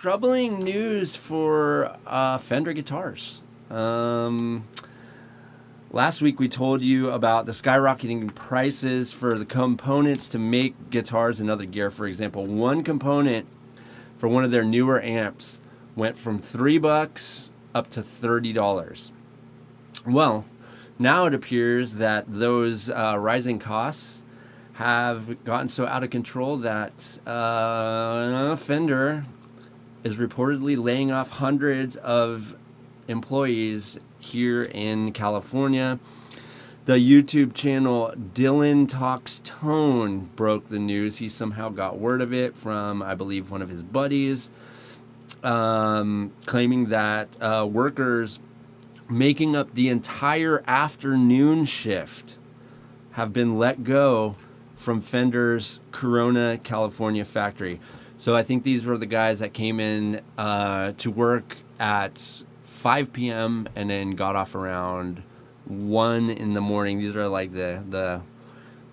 troubling news for Fender guitars. Last week we told you about the skyrocketing prices for the components to make guitars and other gear. For example, one component for one of their newer amps went from $3 up to $30. Well, now it appears that those rising costs have gotten so out of control that Fender is reportedly laying off hundreds of employees here in California. The YouTube channel Dylan Talks Tone broke the news. He somehow got word of it from, I believe, one of his buddies, claiming that workers making up the entire afternoon shift have been let go from Fender's Corona, California factory. So I think these were the guys that came in to work at 5 p.m. and then got off around 1 in the morning. These are like the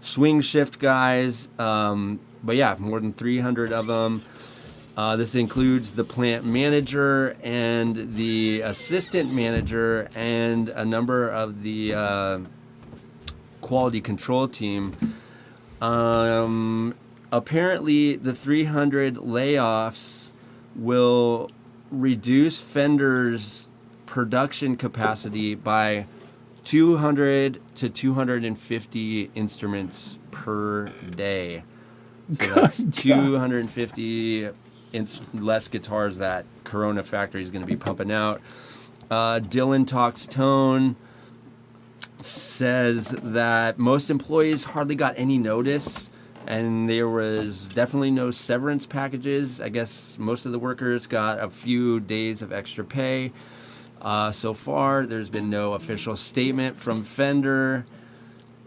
swing shift guys. But yeah, more than 300 of them. This includes the plant manager and the assistant manager and a number of the quality control team. Apparently, the 300 layoffs will reduce Fender's production capacity by 200 to 250 instruments per day. So that's 250 less guitars that Corona factory is going to be pumping out. Dylan Talks Tone says that most employees hardly got any notice, and there was definitely no severance packages. I guess most of the workers got a few days of extra pay. So far, there's been no official statement from Fender,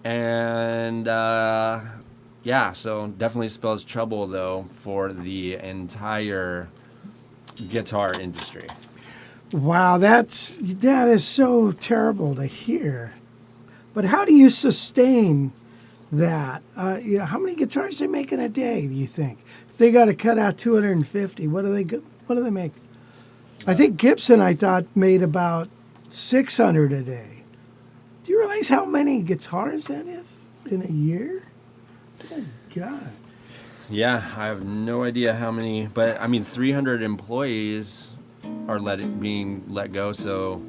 and so definitely spells trouble, though, for the entire guitar industry. Wow, that is so terrible to hear. But how do you sustain that? How many guitars they make in a day, do you think? If they got to cut out 250, what do they make? I think Gibson, I thought, made about 600 a day. Do you realize how many guitars that is in a year? Oh, God. Yeah, I have no idea how many, but I mean, 300 employees are being let go, so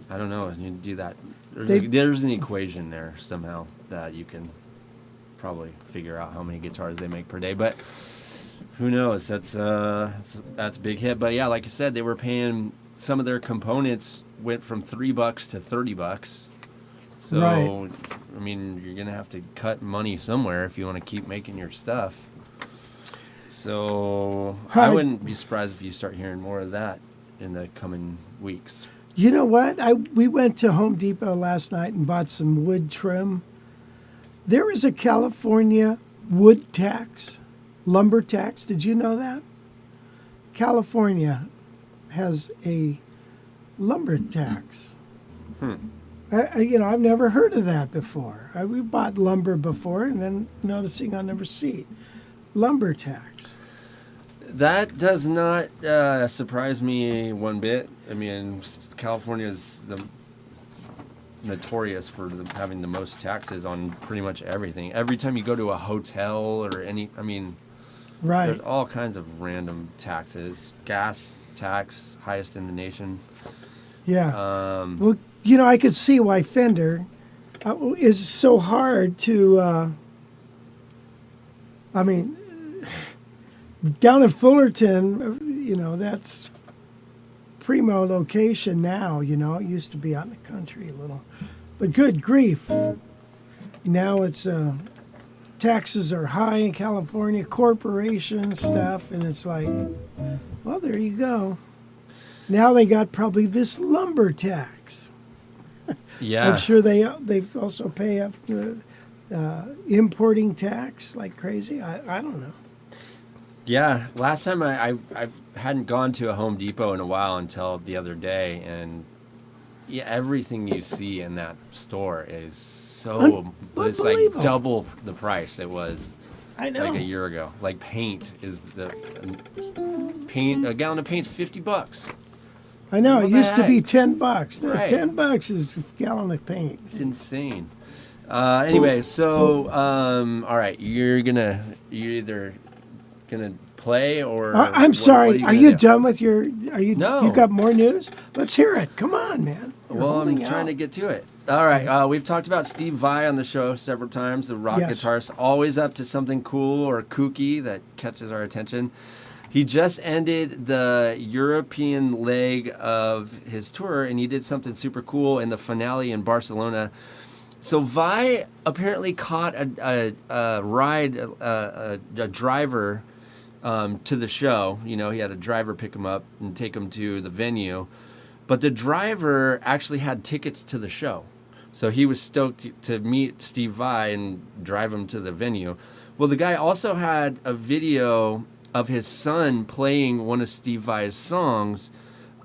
I don't know. You do that. There's an equation there somehow that you can probably figure out how many guitars they make per day, but who knows? That's a big hit. But yeah, like I said, they were paying, some of their components went from $3 to $30. So right. I mean, you're gonna have to cut money somewhere if you want to keep making your stuff. So I wouldn't be surprised if you start hearing more of that in the coming weeks. You know what? We went to Home Depot last night and bought some wood trim. There is a California wood tax, lumber tax. Did you know that? California has a lumber tax. I've never heard of that before. We bought lumber before, and then noticing on the receipt, lumber tax. That does not surprise me one bit. I mean, California is notorious for having the most taxes on pretty much everything. Every time you go to a hotel or right, there's all kinds of random taxes. Gas tax, highest in the nation. Yeah. Well, I could see why Fender is so hard to. Down in Fullerton, that's primo location now. It used to be out in the country a little, but good grief. Now it's taxes are high in California, corporation stuff, and it's like, well, there you go. Now they got probably this lumber tax. Yeah, I'm sure they also pay up importing tax like crazy. I don't know. Yeah, last time I hadn't gone to a Home Depot in a while until the other day, and yeah, everything you see in that store is it's like double the price it was I know. like a year ago. Like paint is a gallon of paint's $50. I know. What It the used to be heck? $10. Right. $10 is a gallon of paint. It's insane. Anyway, so all right, you're either gonna play or I'm what sorry. you Are gonna you do? done with your? Are you? No. You got more news? Let's hear it. Come on, man. You're Well, I'm holding trying out. to get to it. All right, we've talked about Steve Vai on the show several times. The rock Yes. guitarist, always up to something cool or kooky that catches our attention. He just ended the European leg of his tour, and he did something super cool in the finale in Barcelona. So Vai apparently caught a driver to the show. You know, he had a driver pick him up and take him to the venue. But the driver actually had tickets to the show. So he was stoked to meet Steve Vai and drive him to the venue. Well, the guy also had a video of his son playing one of Steve Vai's songs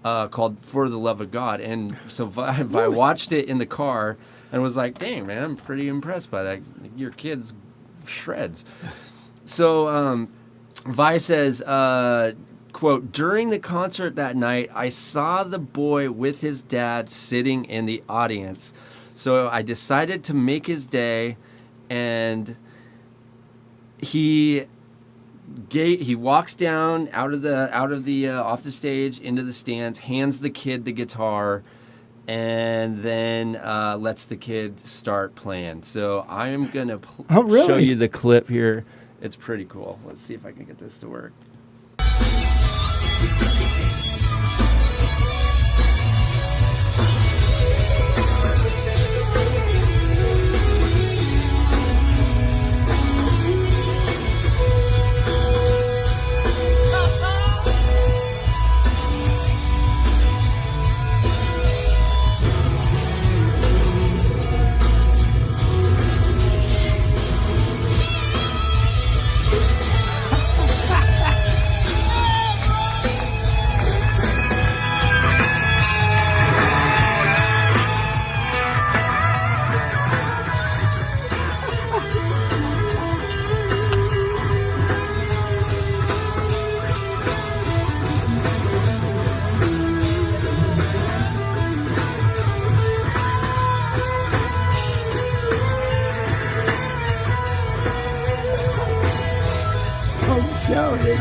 called For the Love of God. And so Vai watched it in the car and was like, dang, man, I'm pretty impressed by that. Your kid's shreds. So Vai says, quote, during the concert that night, I saw the boy with his dad sitting in the audience. So I decided to make his day, and he walks down off the stage into the stands, hands the kid the guitar, and then lets the kid start playing. So I am gonna really? show you the clip here. It's pretty cool. Let's see if I can get this to work. Show, baby.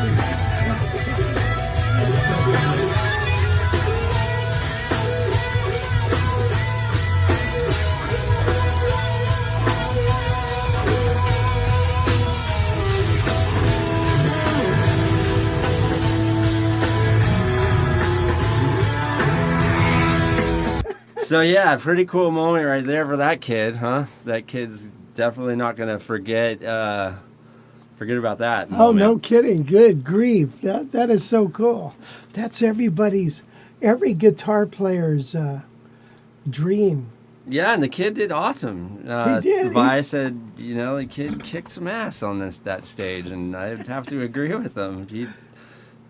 So yeah, pretty cool moment right there for that kid, huh? That kid's definitely not gonna forget about that Oh, moment. no kidding. Good grief. That is so cool. That's every guitar player's dream. Yeah, and the kid did awesome. He did. Vi said, the kid kicked some ass on that stage, and I'd have to agree with him.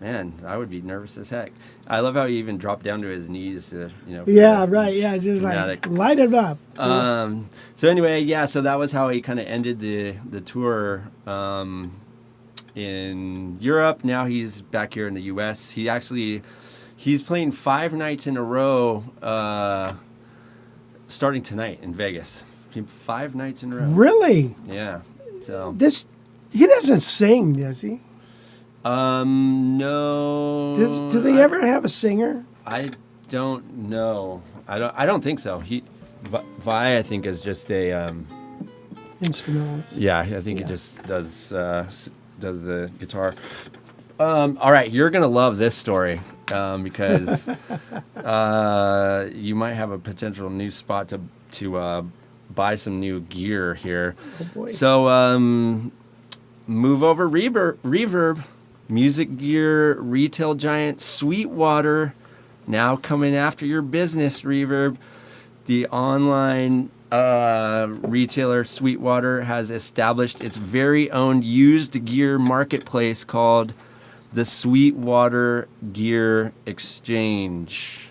Man, I would be nervous as heck. I love how he even dropped down to his knees to, for Yeah, the right. Yeah, just dramatic. like light it up. So anyway, yeah, so that was how he kind of ended the tour in Europe. Now he's back here in the U.S. He's playing 5 nights in a row, starting tonight in Vegas. 5 nights in a row. Really? Yeah. So. He doesn't sing, does he? No. Do they ever have a singer? I don't know. I don't think so. Vi, I think, is just a Instrumentalist. yeah. I think he just does the guitar. All right, you're gonna love this story because you might have a potential new spot to buy some new gear here. Oh boy. So move over Reverb. Music gear retail giant Sweetwater now coming after your business, Reverb. The online retailer Sweetwater has established its very own used gear marketplace called the Sweetwater Gear Exchange.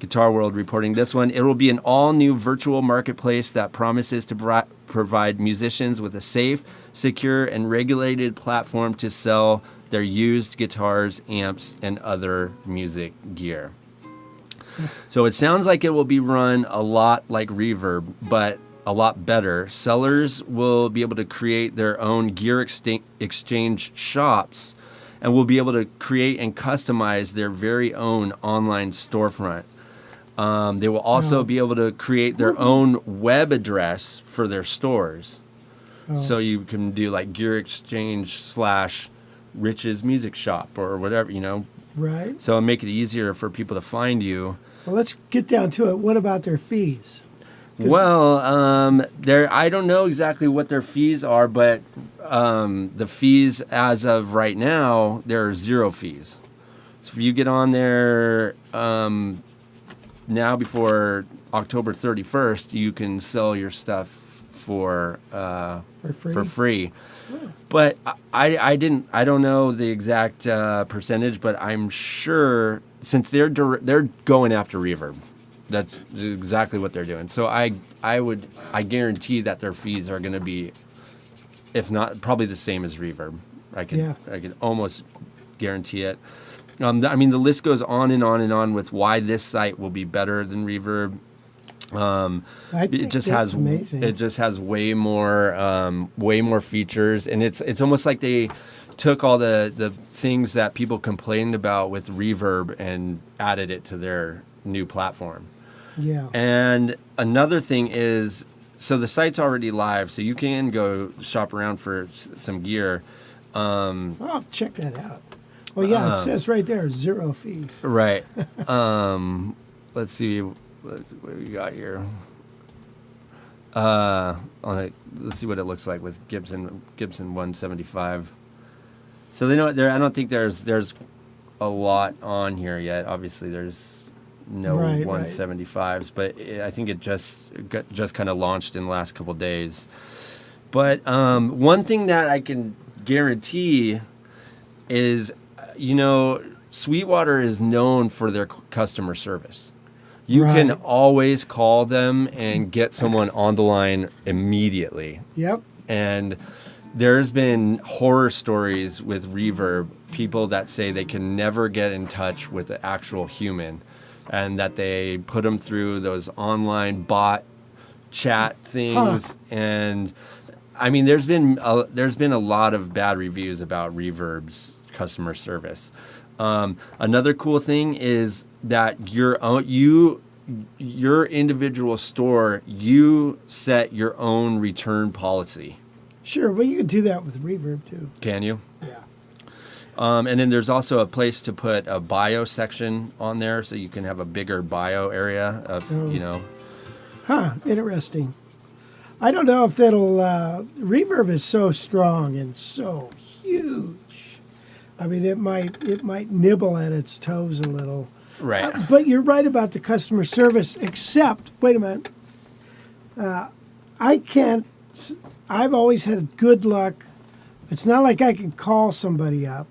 Guitar World reporting this one. It will be an all-new virtual marketplace that promises to provide musicians with a safe, secure, and regulated platform to sell their used guitars, amps, and other music gear. So it sounds like it will be run a lot like Reverb, but a lot better. Sellers will be able to create their own gear exchange shops and will be able to create and customize their very own online storefront. They will also be able to create their own web address for their stores. So you can do like gear exchange / Rich's music shop or whatever, Right. So it'll make it easier for people to find you. Well, let's get down to it. What about their fees? Well, I don't know exactly what their fees are, but the fees as of right now, there are 0 fees. So if you get on there now before October 31st, you can sell your stuff for free. For free. But I don't know the exact percentage, but I'm sure since they're going after Reverb. That's exactly what they're doing. So I guarantee that their fees are going to be, if not probably the same as Reverb. I can almost guarantee it. I mean, the list goes on and on and on with why this site will be better than Reverb. It just has amazing. It just has way more features, and it's almost like they took all the things that people complained about with Reverb and added it to their new platform. Yeah. And another thing is, so the site's already live, so you can go shop around for some gear. I'll check that out. Well, yeah, it says right there, 0 fees. Right. Let's see what we got here. Let's see what it looks like with Gibson 175. So they know I don't think there's a lot on here yet. Obviously, there's no 175s, but I think it just kind of launched in the last couple days. But one thing that I can guarantee is, Sweetwater is known for their customer service. You can always call them and get someone on the line immediately. Yep. And there's been horror stories with Reverb, people that say they can never get in touch with the actual human, and that they put them through those online bot chat things. And I mean, there's been a lot of bad reviews about Reverb's customer service. Another cool thing is that your individual store, you set your own return policy. Sure, but you can do that with Reverb too. Can you? Yeah. And then there's also a place to put a bio section on there, so you can have a bigger bio area of, Interesting. I don't know if that'll. Reverb is so strong and so huge. I mean, it might nibble at its toes a little. Right. But you're right about the customer service. Except, wait a minute. I've always had good luck. It's not like I can call somebody up,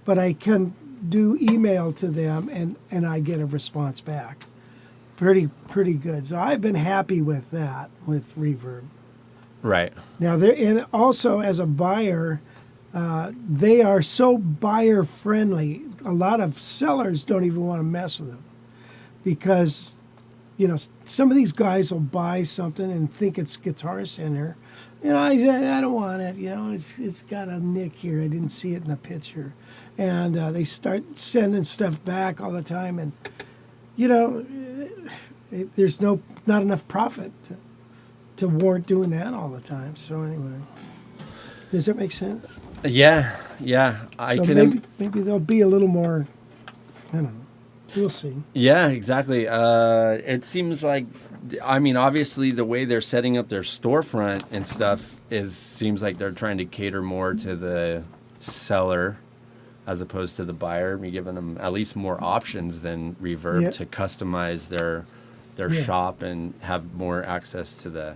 but I can do email to them and I get a response back. Pretty good. So I've been happy with that with Reverb. Right. Now, and also as a buyer, they are so buyer friendly. A lot of sellers don't even want to mess with them because, some of these guys will buy something and think it's Guitar Center. I don't want it. It's got a nick here. I didn't see it in the picture, and they start sending stuff back all the time, and there's not enough profit to warrant doing that all the time. So anyway, does that make sense? Yeah. Maybe there'll be a little more. I don't know. We'll see. Yeah, exactly. It seems like, obviously the way they're setting up their storefront and stuff seems like they're trying to cater more to the seller as opposed to the buyer. You're giving them at least more options than Reverb to customize their shop and have more access to the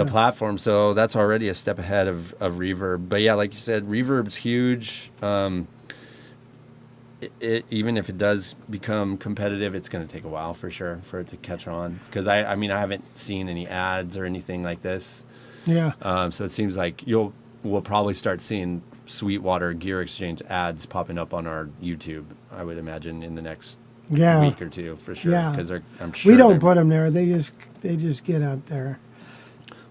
platform. So that's already a step ahead of Reverb. But yeah, like you said, Reverb's huge. I mean, obviously the way they're setting up their storefront and stuff seems like they're trying to cater more to the seller as opposed to the buyer. You're giving them at least more options than Reverb to customize their shop and have more access to the platform. So that's already a step ahead of Reverb. But yeah, like you said, Reverb's huge. even if it does become competitive, it's going to take a while for sure for it to catch on. Because I mean, I haven't seen any ads or anything like this. Yeah. So it seems like we'll probably start seeing Sweetwater Gear Exchange ads popping up on our YouTube, I would imagine, in the next week or two for sure. Yeah. Because I'm sure We don't put them there. They just get out there.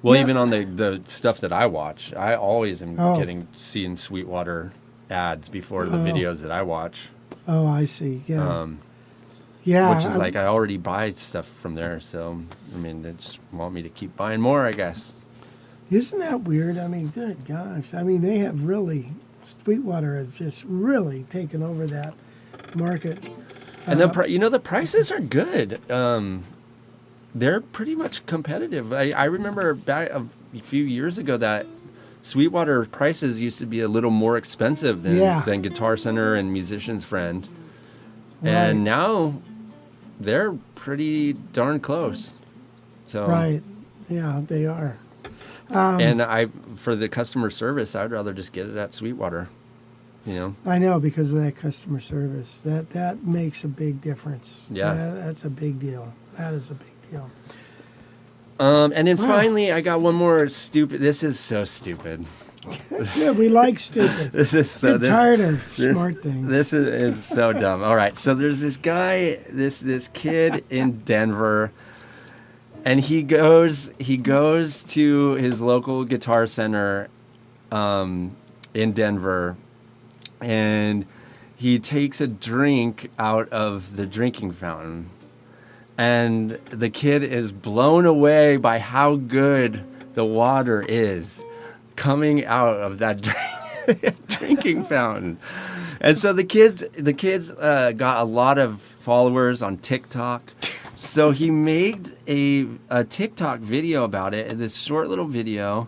Well, Yeah. even on the stuff that I watch, I always am seeing Sweetwater ads before the videos that I watch. Oh, I see. Yeah. Which is like I already buy stuff from there, so I mean they just want me to keep buying more, I guess. Isn't that weird? I mean, good gosh. I mean, they have really, Sweetwater has just really taken over that market. And the prices are good. They're pretty much competitive. I remember back a few years ago that Sweetwater prices used to be a little more expensive than Guitar Center and Musician's Friend. Right. And now they're pretty darn close. So Right. Yeah, they are. And for the customer service, I'd rather just get it at Sweetwater. You know. I know, because of that customer service. That makes a big difference. Yeah. That's a big deal. That is a big deal. And then finally, I got one more stupid. This is so stupid. Yeah, we like stupid. This is so. Get tired of smart things. This is so dumb. All right, so there's this guy, this kid in Denver, and he goes to his local Guitar Center, in Denver, and he takes a drink out of the drinking fountain. And the kid is blown away by how good the water is coming out of that drinking fountain. And so the kids got a lot of followers on TikTok. So he made a TikTok video about it, this short little video.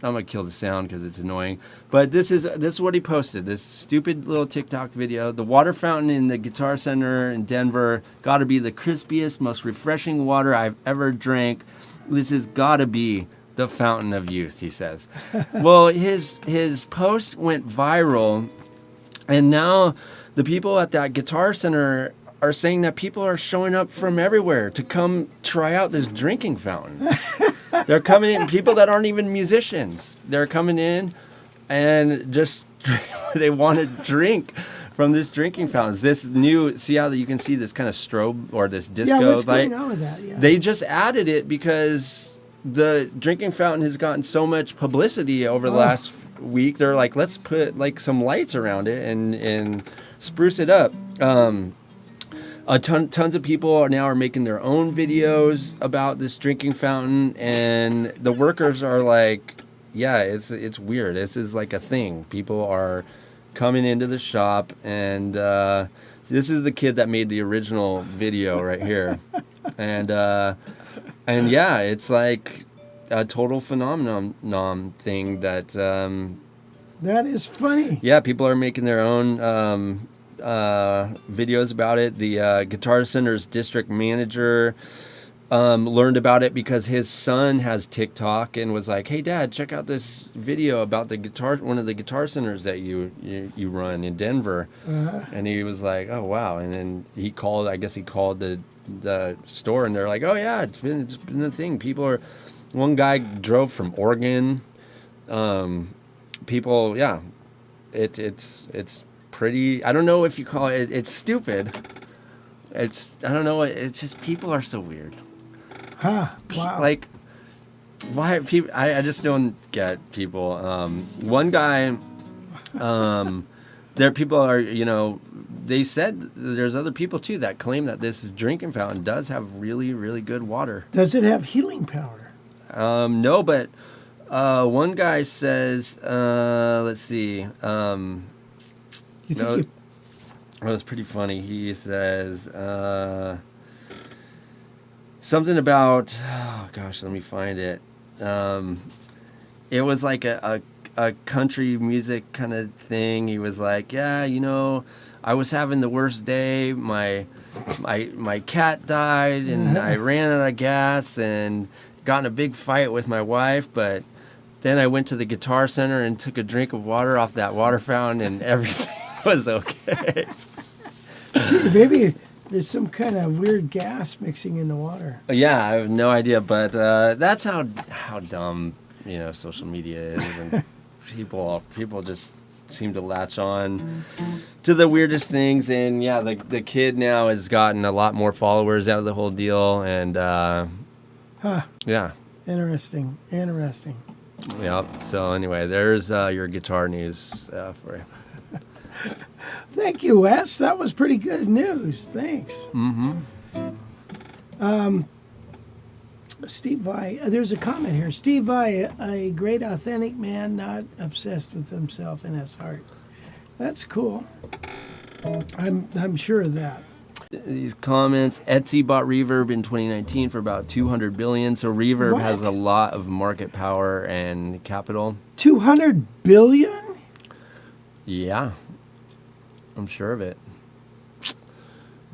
I'm gonna kill the sound because it's annoying. But this is what he posted. This stupid little TikTok video. The water fountain in the Guitar Center in Denver got to be the crispiest, most refreshing water I've ever drank. This has got to be the fountain of youth, he says. Well, his post went viral, and now the people at that Guitar Center are saying that people are showing up from everywhere to come try out this drinking fountain. They're coming in, people that aren't even musicians. They're coming in and just they want to drink from this drinking fountain. This new, see how you can see this kind of strobe or this disco what's light? going on with that? Yeah. They just added it because the drinking fountain has gotten so much publicity over the last week. They're like, let's put like some lights around it and spruce it up. Tons of people are making their own videos about this drinking fountain, and the workers are like, yeah, it's weird. This is like a thing. People are coming into the shop, and this is the kid that made the original video right here. and yeah, it's like a total phenomenon thing that that is funny. yeah, people are making their own videos about it. The Guitar Center's district manager learned about it because his son has TikTok and was like, "Hey, Dad, check out this video about one of the Guitar Centers that you run in Denver." And he was like, "Oh, wow!" And then he called the store, and they're like, "Oh yeah, it's been a thing. People are." One guy drove from Oregon. People, yeah, it's pretty. I don't know if you call it. It's stupid. I don't know. It's just people are so weird. Huh. Wow. Like, why people? I just don't get people. One guy, there people are. They said there's other people too that claim that this drinking fountain does have really, really good water. Does it have healing power? No, but one guy says, let's see. You think It was pretty funny. He says something about, oh gosh, let me find it. It was like a country music kind of thing. He was like, yeah, I was having the worst day. My cat died, and I ran out of gas and got in a big fight with my wife, but then I went to the Guitar Center and took a drink of water off that water fountain, and everything was okay. Gee, maybe there's some kind of weird gas mixing in the water. Yeah, I have no idea, but that's how dumb social media is, and people just seem to latch on to the weirdest things. And yeah, the kid now has gotten a lot more followers out of the whole deal, and yeah. Interesting. Yep. So anyway, there's your guitar news for you. Thank you, Wes. That was pretty good news. Thanks. Mm-hmm. Steve Vai, there's a comment here. Steve Vai, a great authentic man, not obsessed with himself and his heart. That's cool. I'm sure of that. These comments: Etsy bought Reverb in 2019 for about $200 billion. So Reverb What? has a lot of market power and capital. $200 billion? Yeah, I'm sure of it.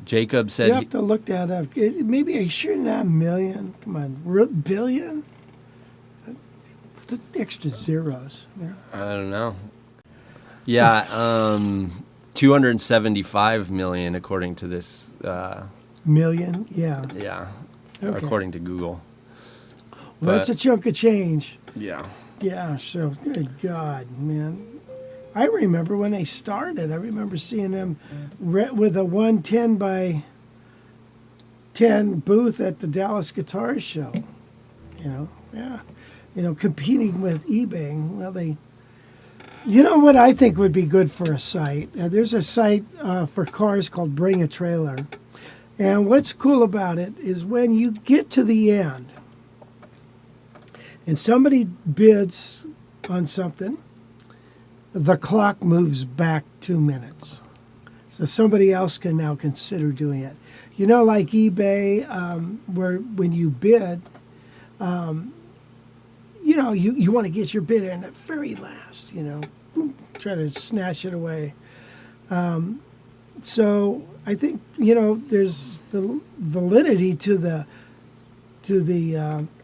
Jacob said You have to look that up. Maybe are you sure not million? Come on, billion? The extra zeros. Yeah. I don't know. Yeah, 275 million according to this. Million? Yeah. Yeah, Okay. according to Google. Well, that's a chunk of change. Yeah. Yeah, so good God, man. I remember when they started, I remember seeing them with a 110 by 10 booth at the Dallas Guitar Show. Competing with eBay. Well, you know what I think would be good for a site? There's a site for cars called Bring a Trailer. And what's cool about it is when you get to the end and somebody bids on something, the clock moves back 2 minutes. So somebody else can now consider doing it. Like eBay, where when you bid, you want to get your bid in at very last, boom, try to snatch it away. So I think, there's validity to the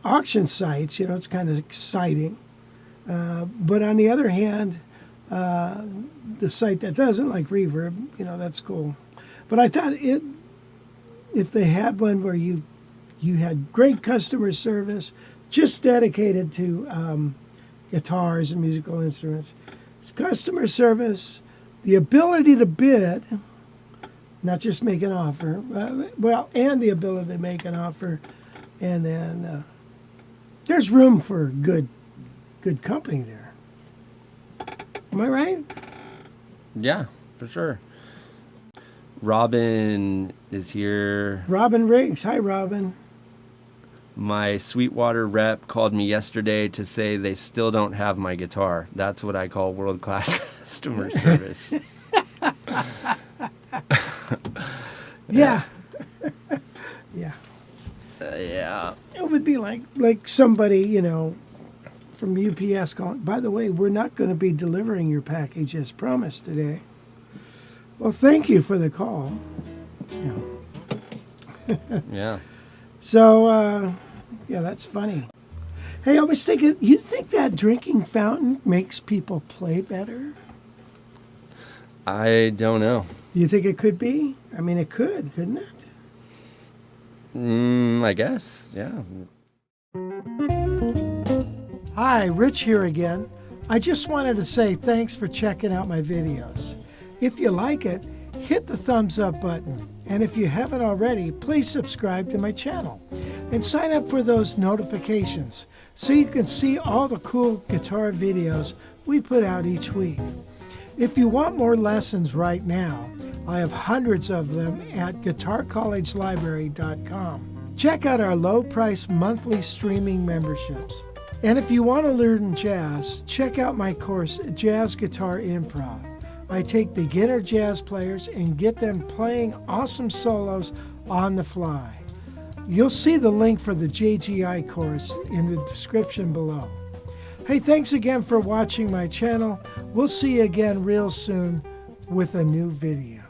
auction sites. It's kind of exciting. But on the other hand, the site that doesn't, like Reverb, that's cool. But I thought if they had one where you had great customer service, just dedicated to guitars and musical instruments, customer service, the ability to bid, not just make an offer, and the ability to make an offer, and then there's room for good company there. Am I right? Yeah, for sure. Robin is here. Robin Riggs. Hi, Robin. My Sweetwater rep called me yesterday to say they still don't have my guitar. That's what I call world-class customer service. Yeah. Yeah. Yeah. It would be like somebody, from UPS calling, by the way, we're not going to be delivering your package as promised today. Well, thank you for the call. Yeah. Yeah. So, that's funny. Hey, I was thinking, you think that drinking fountain makes people play better? I don't know. Do you think it could be? I mean, it could, couldn't it? I guess, yeah. Hi, Rich here again. I just wanted to say thanks for checking out my videos. If you like it, hit the thumbs up button. And if you haven't already, please subscribe to my channel and sign up for those notifications so you can see all the cool guitar videos we put out each week. If you want more lessons right now, I have hundreds of them at guitarcollegelibrary.com. Check out our low-price monthly streaming memberships. And if you want to learn jazz, check out my course, Jazz Guitar Improv. I take beginner jazz players and get them playing awesome solos on the fly. You'll see the link for the JGI course in the description below. Hey, thanks again for watching my channel. We'll see you again real soon with a new video.